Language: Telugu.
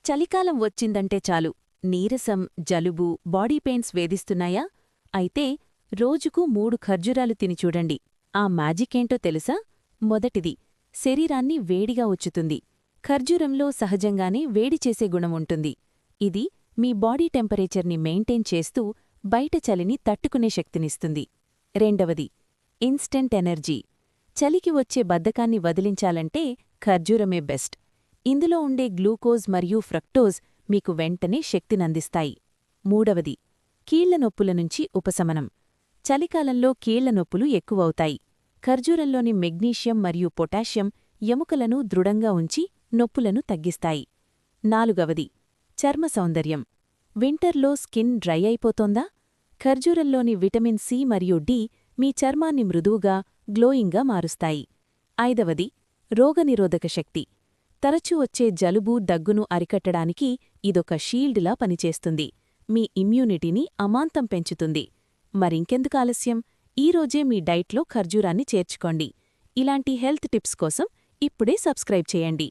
చలికాలం వచ్చిందంటే చాలు నీరసం, జలుబు, బాడీ పెయిన్స్ వేధిస్తున్నాయా? అయితే రోజుకు 3 ఖర్జూరాలు తిని చూడండి. ఆ మ్యాజికేంటో తెలుసా? మొదటిది, శరీరాన్ని వేడిగా ఉంచుతుంది. ఖర్జూరంలో సహజంగానే వేడిచేసే గుణముంటుంది. ఇది మీ బాడీ టెంపరేచర్ని మెయింటైన్ చేస్తూ బయట చలిని తట్టుకునే శక్తినిస్తుంది. రెండవది, ఇన్స్టెంట్ ఎనర్జీ. చలికి వచ్చే బద్ధకాన్ని వదిలించాలంటే ఖర్జూరమే బెస్ట్. ఇందులో ఉండే గ్లూకోజ్ మరియు ఫ్రక్టోజ్ మీకు వెంటనే శక్తినందిస్తాయి. మూడవది, కీళ్ల నొప్పుల నుంచి ఉపశమనం. చలికాలంలో కీళ్ల నొప్పులు ఎక్కువవుతాయి. ఖర్జూరంలోని మెగ్నీషియం మరియు పొటాషియం ఎముకలను దృఢంగా ఉంచి నొప్పులను తగ్గిస్తాయి. నాలుగవది, చర్మ సౌందర్యం. వింటర్లో స్కిన్ డ్రై అయిపోతోందా? ఖర్జూరంలోని విటమిన్ సి మరియు డి మీ చర్మాన్ని మృదువుగా, గ్లోయింగ్గా మారుస్తాయి. ఐదవది, రోగనిరోధక శక్తి. తరచూ వచ్చే జలుబు, దగ్గును అరికట్టడానికి ఇదొక షీల్డ్లా పనిచేస్తుంది. మీ ఇమ్యూనిటీని అమాంతం పెంచుతుంది. మరింకెందుకు ఆలస్యం? ఈరోజే మీ డైట్లో ఖర్జూరాన్ని చేర్చుకోండి. ఇలాంటి హెల్త్ టిప్స్ కోసం ఇప్పుడే సబ్స్క్రైబ్ చేయండి.